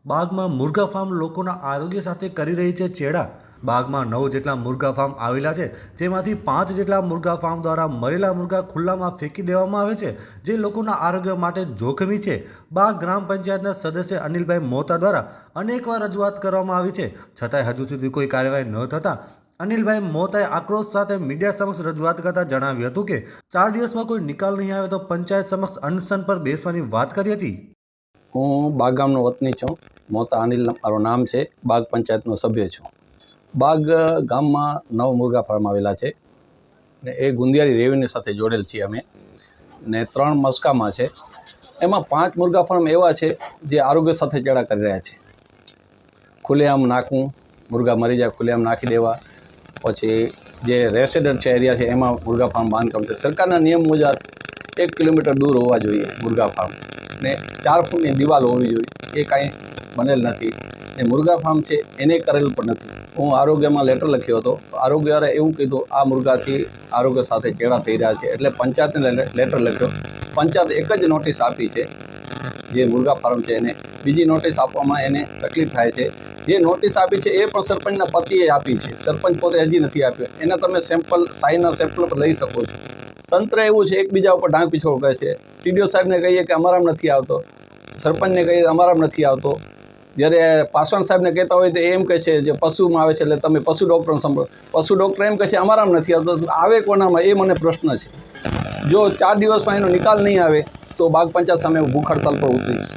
બાગમાં મુર્ગા farm લોકોના આરોગ્ય સાથે કરી રહી છે ચેડા। બાગમાં 9 જેટલા મુર્ગા ફાર્મ આવેલા છે, જેમાંથી 5 જેટલા મુર્ગા ફાર્મ દ્વારા મરેલા મુર્ગા ખુલ્લામાં ફેંકી દેવામાં આવે છે, જે લોકોના આરોગ્ય માટે જોખમી છે। બાગ ગ્રામ પંચાયતના સદસ્ય અનિલભાઈ મોતા દ્વારા અનેકવાર રજૂઆત કરવામાં આવી છે, છતાંય હજુ સુધી કોઈ કાર્યવાહી ન થતાં અનિલભાઈ મોતાએ આક્રોશ સાથે મીડિયા સમક્ષ રજૂઆત કરતા જણાવ્યું હતું કે 4 દિવસમાં કોઈ નિકાલ નહીં આવે તો પંચાયત સમક્ષ અનશન પર બેસવાની વાત કરી હતી। હું બાગ ગામનો વતની છું। મોતા અનિલ મારું નામ છે। બાગ પંચાયતનો સભ્ય છું। બાગ ગામમાં 9 મુર્ગા ફાર્મ આવેલા છે ને એ ગુંદિયાળી રેવન્યુ સાથે જોડેલ છીએ અમે, ને 3 મસ્કામાં છે। એમાં 5 મુર્ગા ફાર્મ એવા છે જે આરોગ્ય સાથે ચેડા કરી રહ્યા છે। ખુલ્લેઆમ નાખવું, મુર્ગા મરી જાય ખુલ્લેઆમ નાખી દેવા, પછી જે રેસિડન્ટ છે એરિયા છે એમાં મુર્ગા ફાર્મ બાંધકામ છે। સરકારના નિયમ મુજબ 1 કિલોમીટર દૂર હોવા જોઈએ મુર્ગા ફાર્મ, ને 4 ફૂટની દિવાલ હોવી જોઈએ, એ કાંઈ બનેલ નથી। એ મુર્ગા ફાર્મ છે એને કરેલ પણ નથી। હું આરોગ્યમાં લેટર લખ્યો હતો, આરોગ્યવાળાએ એવું કીધું આ મુર્ગાથી આરોગ્ય સાથે ચેડા થઈ રહ્યા છે, એટલે પંચાયતને લેટર લખ્યો। પંચાયત એક જ નોટિસ આપી છે જે મુર્ગા ફાર્મ છે એને, બીજી નોટિસ આપવામાં એને તકલીફ થાય છે। જે નોટિસ આપી છે એ પણ સરપંચના પતિએ આપી છે, સરપંચ પોતે હજી નથી આપ્યો। એને તમે સેમ્પલ સાઈના સેમ્પલ પર લઈ શકો છો। તંત્ર એવું છે એકબીજા ઉપર ડાંગ પીછોડ કરે છે। ટીડીઓ સાહેબને કહીએ કે અમારામાં નથી આવતો, સરપંચને કહીએ અમારામાં નથી આવતો, જ્યારે પાસવાન સાહેબને કહેતા હોય તો એમ કહે છે જે પશુમાં આવે છે એટલે તમે પશુ ડૉક્ટરને સંભાળો, પશુ ડૉક્ટર એમ કહે છે અમારામાં નથી આવતો। આવે કોનામાં એ મને પ્રશ્ન છે। જો 4 દિવસમાં એનો નિકાલ નહીં આવે તો બાગ પંચાયત સામે હું ભૂખ હડતાલ પર ઉતરીશ।